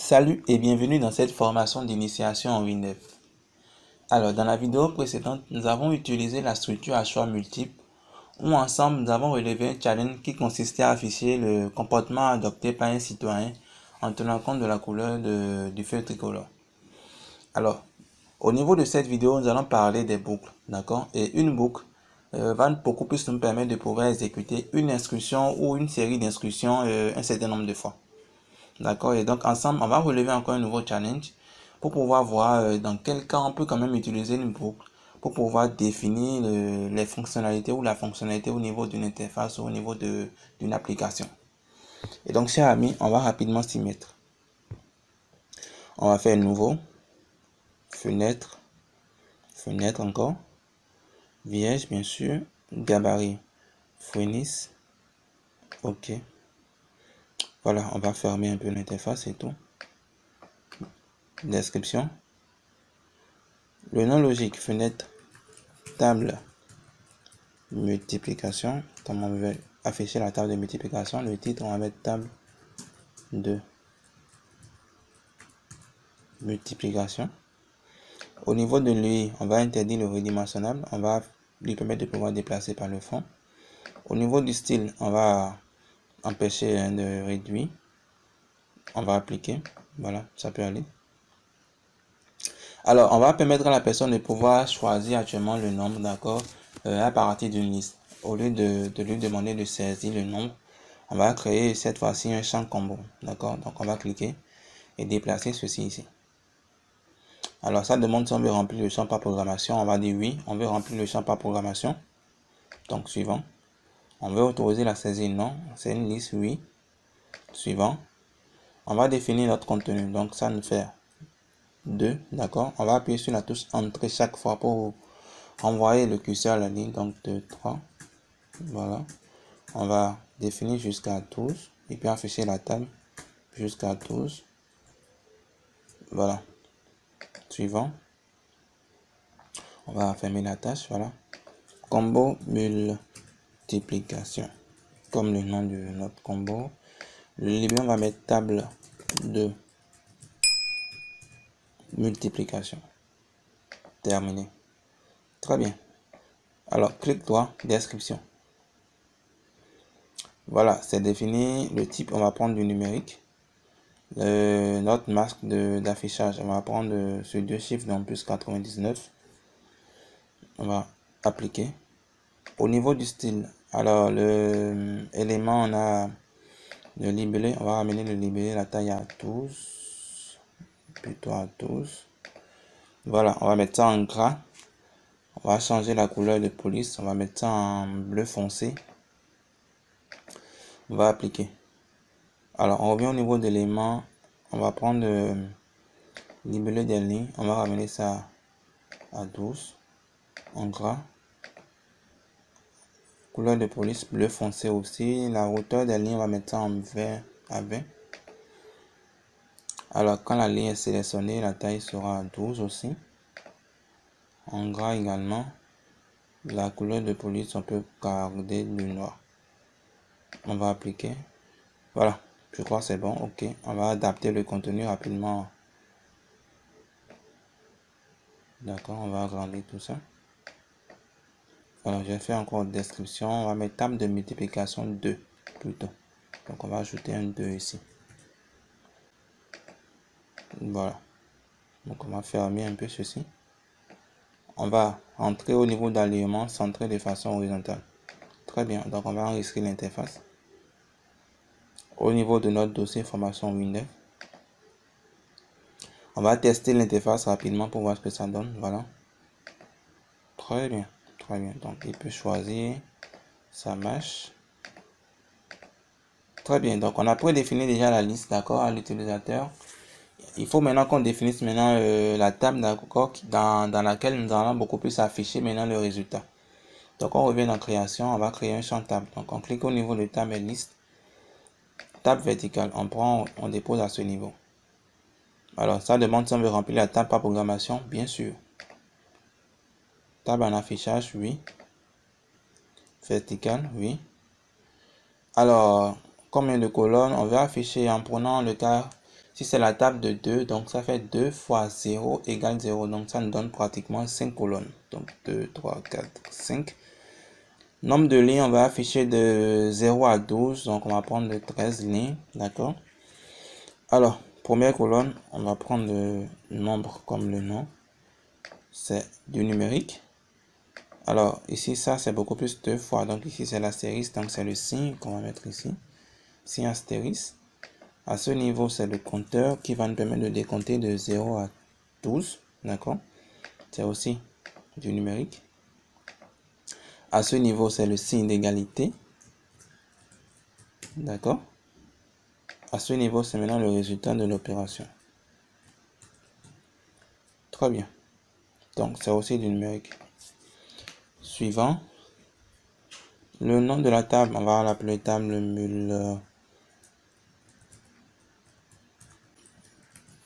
Salut et bienvenue dans cette formation d'initiation en Windows. Alors, dans la vidéo précédente, nous avons utilisé la structure à choix multiples où ensemble nous avons relevé un challenge qui consistait à afficher le comportement adopté par un citoyen en tenant compte de la couleur du feu tricolore. Alors, au niveau de cette vidéo, nous allons parler des boucles, d'accord? Et une boucle va beaucoup plus nous permettre de pouvoir exécuter une instruction ou une série d'instructions un certain nombre de fois. D'accord, et donc ensemble, on va relever encore un nouveau challenge pour pouvoir voir dans quel cas on peut quand même utiliser une boucle pour pouvoir définir les fonctionnalités ou la fonctionnalité au niveau d'une interface ou au niveau d'une application. Et donc, chers amis, on va rapidement s'y mettre. On va faire nouveau, fenêtre, fenêtre encore, vierge bien sûr, gabarit, Phoenix, ok. Voilà, on va fermer un peu l'interface et tout. Description. Le nom logique, fenêtre, table, multiplication. Comme on veut afficher la table de multiplication, le titre, on va mettre table de multiplication. Au niveau de l'UI, on va interdire le redimensionnable. On va lui permettre de pouvoir déplacer par le fond. Au niveau du style, on va empêcher de réduire. On va appliquer. Voilà, ça peut aller. Alors, on va permettre à la personne de pouvoir choisir actuellement le nombre, d'accord, à partir d'une liste. Au lieu de lui demander de saisir le nombre, on va créer cette fois-ci un champ combo, d'accord. Donc, on va cliquer et déplacer ceci ici. Alors, ça demande si on veut remplir le champ par programmation. On va dire oui, on veut remplir le champ par programmation. Donc, suivant. On veut autoriser la saisie, non. C'est une liste, oui. Suivant. On va définir notre contenu. Donc, ça nous fait 2, d'accord. On va appuyer sur la touche entrée chaque fois pour envoyer le curseur à la ligne. Donc 2, 3. Voilà. On va définir jusqu'à 12 et puis afficher la table jusqu'à 12. Voilà. Suivant. On va fermer la tâche. Voilà. Combo multiplication. Comme le nom de notre combo. Le libé, on va mettre table de multiplication. Terminé. Très bien. Alors, clique-toi, description. Voilà, c'est défini. Le type, on va prendre du numérique. Notre masque d'affichage, on va prendre ce 2 chiffres, donc plus 99. On va appliquer. Au niveau du style, alors l'élément, on a le libellé. On va ramener le libellé, la taille à 12. Plutôt à 12. Voilà, on va mettre ça en gras. On va changer la couleur de police. On va mettre ça en bleu foncé. On va appliquer. Alors, on revient au niveau de l'élément. On va prendre le libellé des lignes. On va ramener ça à 12. En gras. Couleur de police bleu foncé aussi. La hauteur des lignes, on va mettre ça en 20 à 20. Alors, quand la ligne est sélectionnée, la taille sera à 12 aussi. En gras également. La couleur de police, on peut garder du noir. On va appliquer. Voilà, je crois que c'est bon. Ok, on va adapter le contenu rapidement. D'accord, on va agrandir tout ça. Alors, j'ai fait encore une description. On va mettre table de multiplication 2 plutôt. Donc, on va ajouter un 2 ici. Voilà. Donc, on va fermer un peu ceci. On va entrer au niveau d'alignement centré de façon horizontale. Très bien. Donc, on va enregistrer l'interface. Au niveau de notre dossier formation Windows. On va tester l'interface rapidement pour voir ce que ça donne. Voilà. Très bien. Très bien. Donc, il peut choisir. Ça marche. Très bien. Donc, on a prédéfini déjà la liste, d'accord, à l'utilisateur. Il faut maintenant qu'on définisse maintenant la table, d'accord, dans laquelle nous allons beaucoup plus afficher maintenant le résultat. Donc, on revient dans création. On va créer un champ table. Donc, on clique au niveau de table et liste. Table verticale. On prend, on dépose à ce niveau. Alors, ça demande si on veut remplir la table par programmation, bien sûr. Table en affichage, oui. Verticale, oui. Alors, combien de colonnes? On va afficher en prenant le cas Si c'est la table de 2, donc ça fait 2 fois 0 égale 0. Donc ça nous donne pratiquement 5 colonnes. Donc 2, 3, 4, 5. Nombre de lignes, on va afficher de 0 à 12. Donc on va prendre de 13 lignes. D'accord. Alors, première colonne, on va prendre le nombre comme le nom. C'est du numérique. Alors ici, ça c'est beaucoup plus 2 fois. Donc ici c'est l'astérisque. Donc c'est le signe qu'on va mettre ici. Signe astérisque. À ce niveau, c'est le compteur qui va nous permettre de décompter de 0 à 12. D'accord? C'est aussi du numérique. À ce niveau, c'est le signe d'égalité. D'accord? À ce niveau, c'est maintenant le résultat de l'opération. Très bien. Donc, c'est aussi du numérique. Suivant. Le nom de la table, on va l'appeler table Müller.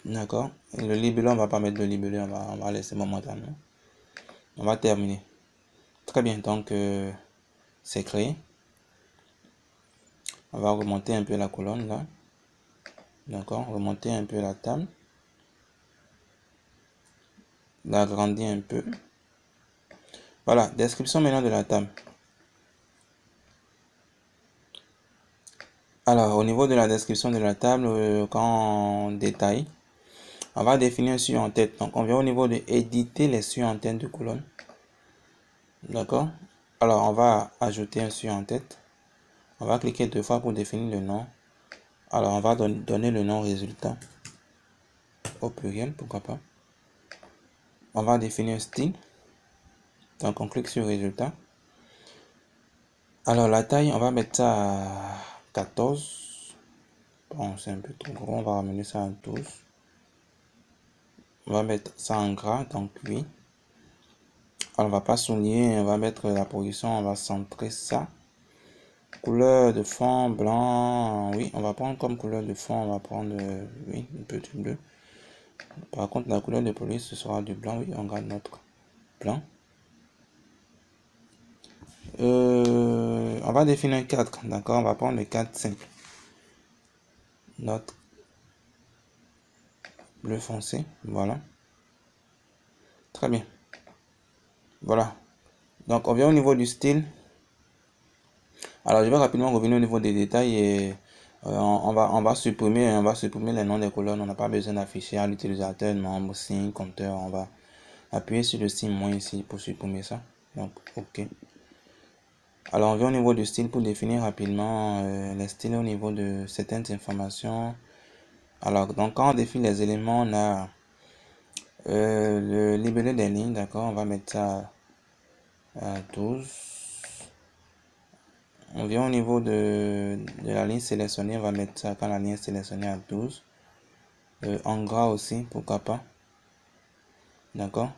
D'accord? Le libellé, on va pas mettre de libellé, on va laisser momentanément. On va terminer. Très bien, donc c'est créé. On va remonter un peu la colonne là. D'accord? Remonter un peu la table. L'agrandir un peu. Voilà, description maintenant de la table. Alors, au niveau de la description de la table, quand on détaille, on va définir un sujet en tête. Donc, on vient au niveau de éditer les sujets en tête de colonne. D'accord? Alors, on va ajouter un sujet en tête. On va cliquer 2 fois pour définir le nom. Alors, on va donner le nom résultat. Au pluriel, pourquoi pas. On va définir un style. Donc, on clique sur résultat. Alors, la taille, on va mettre ça à 14. Bon, c'est un peu trop gros. On va ramener ça à 12. On va mettre ça en gras, donc 8. Alors, on va pas souligner, on va mettre la position, on va centrer ça. Couleur de fond blanc, oui, on va prendre comme couleur de fond, on va prendre, oui, un peu du bleu. Par contre, la couleur de police, ce sera du blanc, oui, on garde notre blanc. On va définir un cadre, d'accord, on va prendre le cadre simple. Notre bleu foncé, voilà. Très bien. Voilà. Donc, on vient au niveau du style. Alors, je vais rapidement revenir au niveau des détails et on va supprimer les noms des colonnes. On n'a pas besoin d'afficher à l'utilisateur nombre, signe, compteur. On va appuyer sur le signe moins ici pour supprimer ça. Donc, OK. Alors, on vient au niveau du style pour définir rapidement les styles au niveau de certaines informations. Alors, donc, quand on définit les éléments, on a le libellé des lignes, d'accord. On va mettre ça à 12. On vient au niveau de la ligne sélectionnée, on va mettre ça quand la ligne est sélectionnée à 12. En gras aussi, pourquoi pas. D'accord.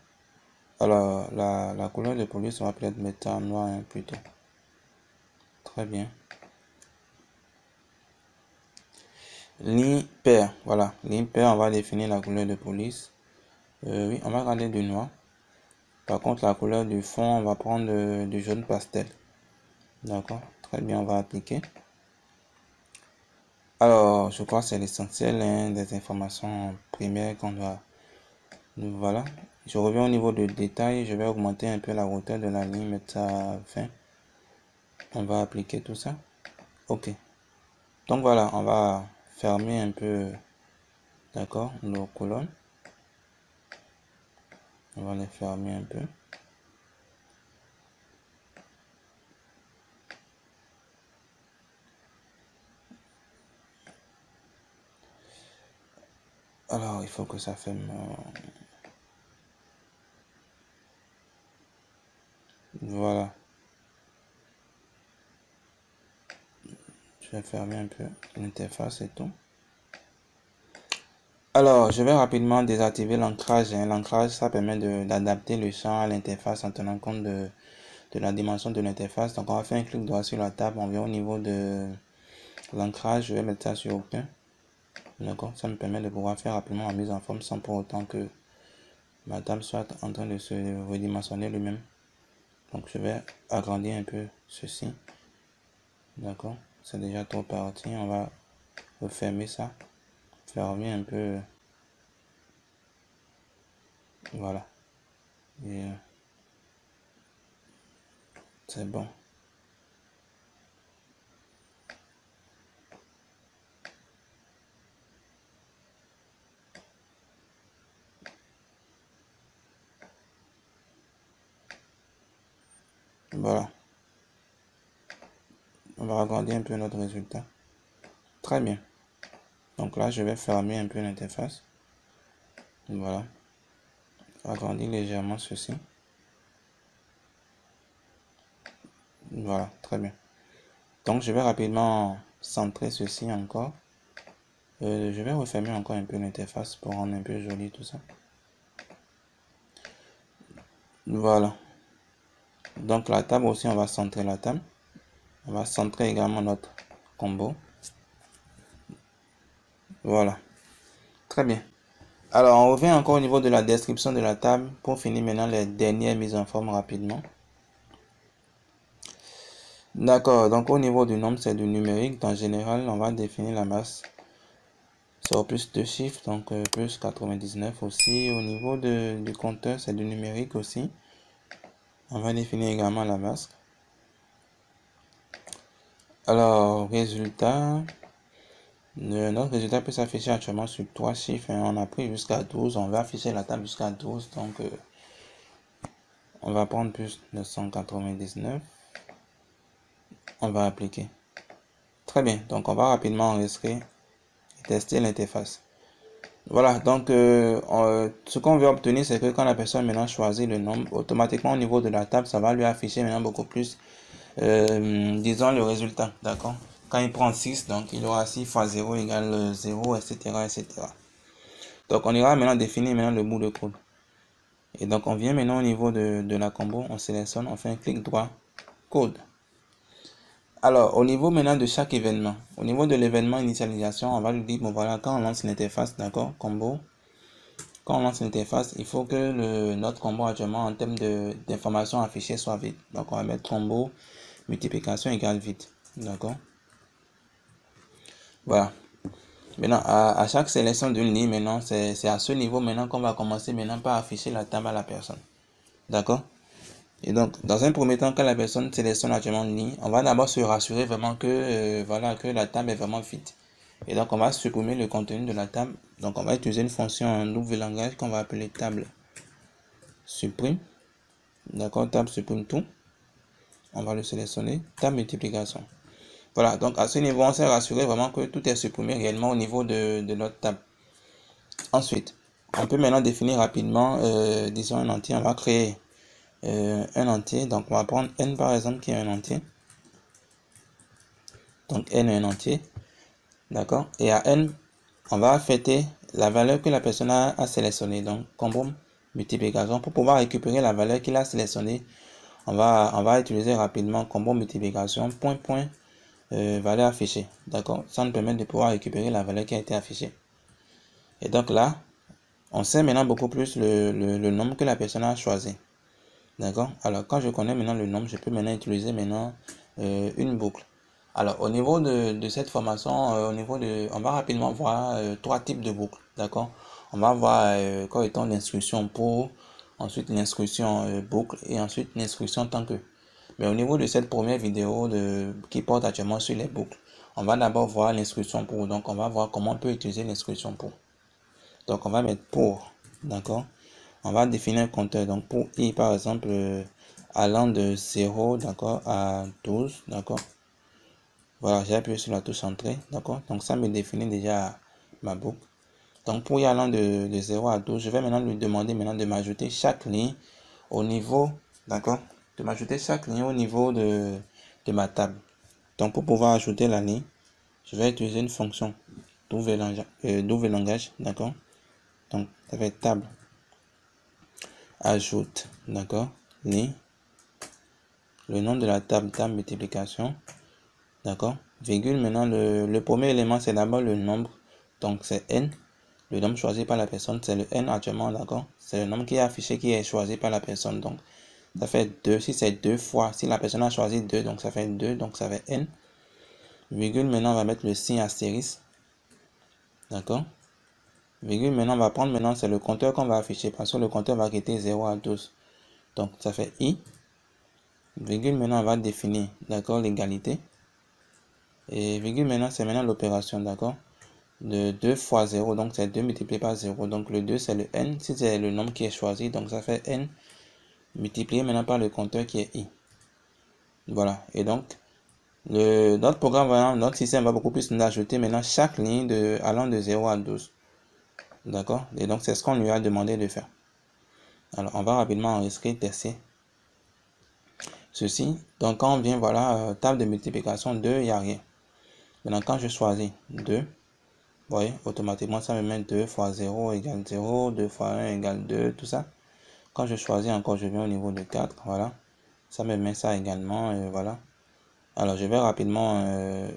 Alors, la couleur de police, on va peut-être mettre en noir hein, plutôt. Très bien. Ligne paire, voilà. Ligne paire, on va définir la couleur de police. Oui, on va garder du noir. Par contre, la couleur du fond, on va prendre du jaune pastel. D'accord. Très bien, on va appliquer. Alors, je crois que c'est l'essentiel hein, des informations primaires qu'on doit. Donc, voilà. Je reviens au niveau de détail. Je vais augmenter un peu la hauteur de la ligne, mettre ça à 20. On va appliquer tout ça. OK. Donc voilà, on va fermer un peu, d'accord, nos colonnes. On va les fermer un peu. Alors, il faut que ça ferme. Voilà. Je vais fermer un peu l'interface et tout. Alors, je vais rapidement désactiver l'ancrage. L'ancrage, ça permet d'adapter le champ à l'interface en tenant compte de la dimension de l'interface. Donc, on va faire un clic droit sur la table. On vient au niveau de l'ancrage. Je vais mettre ça sur aucun. D'accord, ça me permet de pouvoir faire rapidement la mise en forme sans pour autant que ma table soit en train de se redimensionner lui-même. Donc je vais agrandir un peu ceci. D'accord, c'est déjà trop parti. On va refermer ça. fermer un peu. Voilà. Et c'est bon. Voilà. On va regarder un peu notre résultat. Très bien. Donc là, je vais fermer un peu l'interface. Voilà. Agrandir légèrement ceci. Voilà, très bien. Donc, je vais rapidement centrer ceci encore. Je vais refermer encore un peu l'interface pour rendre un peu joli tout ça. Voilà. Donc, la table aussi, on va centrer la table. On va centrer également notre combo. Voilà. Très bien. Alors, on revient encore au niveau de la description de la table pour finir maintenant les dernières mises en forme rapidement. D'accord, donc au niveau du nombre, c'est du numérique. En général, on va définir la masse. C'est au plus de chiffres, donc plus 99 aussi. Au niveau du compteur, c'est du numérique aussi. On va définir également la masse. Alors, résultat. Notre résultat peut s'afficher actuellement sur 3 chiffres. Hein. On a pris jusqu'à 12. On va afficher la table jusqu'à 12. Donc, on va prendre plus de 199. On va appliquer. Très bien. Donc, on va rapidement enregistrer et tester l'interface. Voilà. Donc, ce qu'on veut obtenir, c'est que quand la personne maintenant choisit le nombre, automatiquement au niveau de la table, ça va lui afficher maintenant beaucoup plus, disons, le résultat. D'accord? Quand il prend 6, donc il aura 6 fois 0 égale 0, etc., etc. Donc, on ira maintenant définir maintenant le bout de code. Et donc, on vient maintenant au niveau de la combo, on sélectionne, on fait un clic droit, code. Alors, au niveau maintenant de chaque événement, au niveau de l'événement initialisation, on va lui dire, bon voilà, quand on lance l'interface, d'accord, combo, quand on lance l'interface, il faut que notre combo actuellement en termes d'informations affichées soit vide. Donc, on va mettre combo multiplication égale vide, d'accord. Voilà. Maintenant, à chaque sélection d'une ligne, maintenant, c'est à ce niveau maintenant qu'on va commencer maintenant par afficher la table à la personne. D'accord? Et donc, dans un premier temps, quand la personne sélectionne actuellement une ligne, on va d'abord se rassurer vraiment que, voilà, que la table est vraiment vide. Et donc, on va supprimer le contenu de la table. Donc, on va utiliser une fonction en double langage qu'on va appeler table supprime. D'accord? Table supprime tout. On va le sélectionner. Table multiplication. Voilà. Donc, à ce niveau, on s'est rassuré vraiment que tout est supprimé réellement au niveau de notre table. Ensuite, on peut maintenant définir rapidement, disons un entier. On va créer un entier. Donc, on va prendre n par exemple qui est un entier. Donc, n est un entier. D'accord. Et à n, on va affecter la valeur que la personne a sélectionnée. Donc, combo multiplication. Pour pouvoir récupérer la valeur qu'il a sélectionnée, on va utiliser rapidement combo multiplication point valeur affichée. D'accord. Ça nous permet de pouvoir récupérer la valeur qui a été affichée. Et donc là, on sait maintenant beaucoup plus le nombre que la personne a choisi. D'accord. Alors, quand je connais maintenant le nombre, je peux maintenant utiliser maintenant une boucle. Alors, au niveau de cette formation, on va rapidement voir 3 types de boucles. D'accord. On va voir quoi étant l'instruction pour, ensuite l'instruction boucle et ensuite l'instruction tant que. Mais au niveau de cette première vidéo qui porte actuellement sur les boucles, on va d'abord voir l'instruction pour. Donc, on va voir comment on peut utiliser l'instruction pour. Donc, on va mettre pour. D'accord. On va définir un compteur. Donc, pour i, par exemple, allant de 0, d'accord, à 12, d'accord. Voilà, j'ai appuyé sur la touche entrée, d'accord. Donc, ça me définit déjà ma boucle. Donc, pour y allant de 0 à 12, je vais maintenant lui demander maintenant de m'ajouter chaque ligne au niveau, d'accord, de m'ajouter chaque ligne au niveau de ma table. Donc, pour pouvoir ajouter la ligne, je vais utiliser une fonction double langage, d'accord. Donc, ça va être table ajoute, d'accord, ligne, le nom de la table, table multiplication, d'accord, virgule. Maintenant, le premier élément, c'est d'abord le nombre, donc c'est n, le nombre choisi par la personne, c'est le n actuellement, d'accord, c'est le nombre qui est affiché, qui est choisi par la personne, donc ça fait 2, si c'est 2 fois, si la personne a choisi 2, donc ça fait 2, donc ça fait n, virgule. Maintenant, on va mettre le signe astérisque, d'accord, Virgule, maintenant, on va prendre, maintenant, c'est le compteur qu'on va afficher, parce que le compteur va quitter 0 à 12. Donc, ça fait I. Virgule, maintenant, on va définir, d'accord, l'égalité. Et virgule, maintenant, c'est maintenant l'opération, d'accord. De 2 fois 0, donc c'est 2 multiplié par 0. Donc, le 2, c'est le N, si c'est le nombre qui est choisi. Donc, ça fait N multiplié maintenant par le compteur qui est I. Voilà, et donc, notre programme, voilà, notre système va beaucoup plus nous ajouter maintenant chaque ligne allant de 0 à 12. D'accord. Et donc, c'est ce qu'on lui a demandé de faire. Alors, on va rapidement enregistrer, tester ceci. Donc, quand on vient, voilà, table de multiplication 2, il n'y a rien. Maintenant, quand je choisis 2, vous voyez, automatiquement, ça me met 2 fois 0 égale 0, 2 fois 1 égale 2, tout ça. Quand je choisis encore, je viens au niveau de 4, voilà. Ça me met ça également, voilà. Alors, je vais rapidement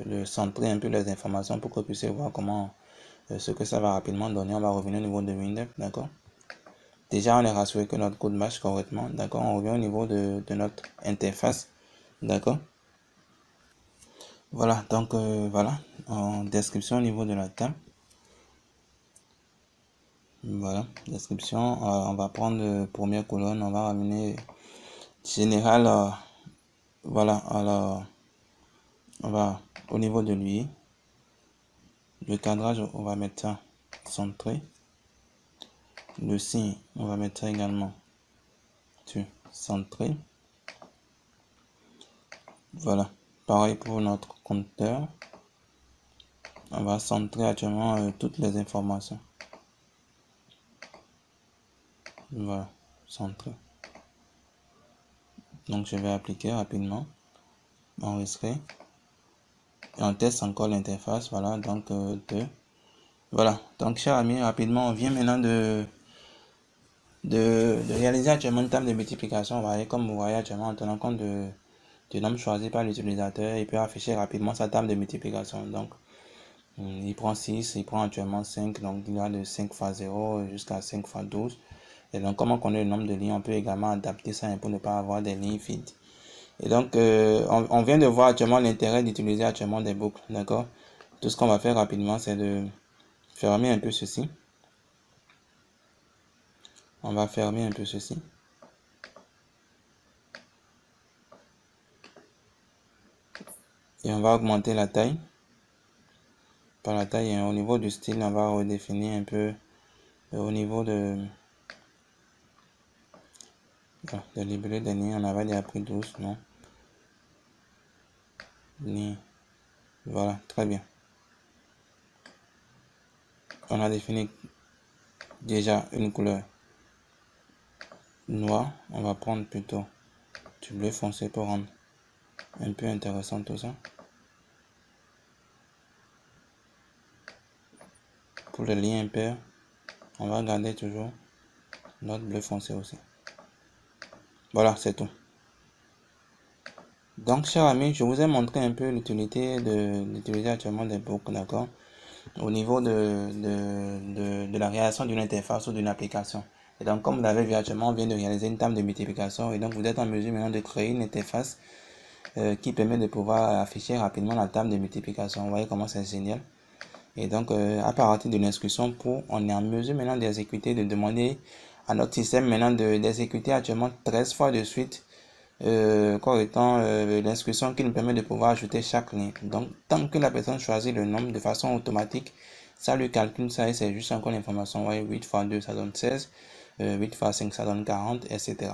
le centrer un peu les informations pour que vous puissiez voir comment, ce que ça va rapidement donner. On va revenir au niveau de Windows, d'accord. Déjà, on est rassuré que notre code marche correctement, d'accord. On revient au niveau de notre interface, d'accord. Voilà, donc voilà, en description au niveau de la table. Voilà, description, on va prendre première colonne, on va ramener général, voilà, alors on va au niveau de lui, le cadrage, on va mettre ça centré, le signe, on va mettre ça également sur centré, voilà, pareil pour notre compteur, on va centrer actuellement toutes les informations, voilà, centré. Donc je vais appliquer rapidement, enregistrer. Et on teste encore l'interface, voilà, donc 2. Voilà, donc cher ami, rapidement, on vient maintenant de réaliser actuellement une table de multiplication. Vous voyez, comme vous voyez actuellement, en tenant compte du nombre choisi par l'utilisateur, il peut afficher rapidement sa table de multiplication. Donc, il prend 6, il prend actuellement 5, donc il y a de 5 fois 0 jusqu'à 5 fois 12. Et donc, comme on connaît le nombre de lignes, on peut également adapter ça pour ne pas avoir des lignes vides. Et donc, on vient de voir actuellement l'intérêt d'utiliser actuellement des boucles, d'accord. Tout ce qu'on va faire rapidement, c'est de fermer un peu ceci. On va fermer un peu ceci. Et on va augmenter la taille. Par la taille, et au niveau du style, on va redéfinir un peu au niveau de libellé des lignes. On avait déjà pris 12, non? Voilà, très bien. On a défini déjà une couleur noire. On va prendre plutôt du bleu foncé pour rendre un peu intéressant tout ça. Pour les lignes impaires, on va garder toujours notre bleu foncé aussi. Voilà, c'est tout. Donc, chers amis, je vous ai montré un peu l'utilité d'utiliser actuellement des boucles, d'accord, au niveau de la réalisation d'une interface ou d'une application. Et donc, comme vous l'avez vu actuellement, on vient de réaliser une table de multiplication et donc vous êtes en mesure maintenant de créer une interface qui permet de pouvoir afficher rapidement la table de multiplication. Vous voyez comment c'est génial. Et donc, à partir de l'instruction pour, on est en mesure maintenant d'exécuter, de demander à notre système maintenant d'exécuter actuellement 13 fois de suite comme étant l'instruction qui nous permet de pouvoir ajouter chaque ligne. Donc, tant que la personne choisit le nombre de façon automatique, ça lui calcule ça et c'est juste encore l'information. Vous voyez, 8 fois 2, ça donne 16, 8 fois 5, ça donne 40, etc.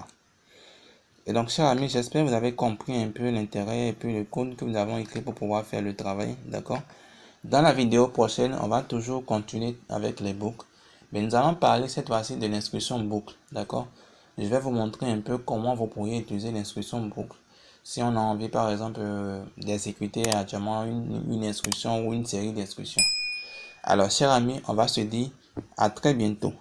Et donc, chers amis, j'espère que vous avez compris un peu l'intérêt et puis le code que nous avons écrit pour pouvoir faire le travail, d'accord? Dans la vidéo prochaine, on va toujours continuer avec les boucles, mais nous allons parler cette fois-ci de l'instruction boucle, d'accord? Je vais vous montrer un peu comment vous pourriez utiliser l'instruction boucle. Si on a envie, par exemple, d'exécuter actuellement une instruction ou une série d'instructions. Alors, chers amis, on va se dire à très bientôt.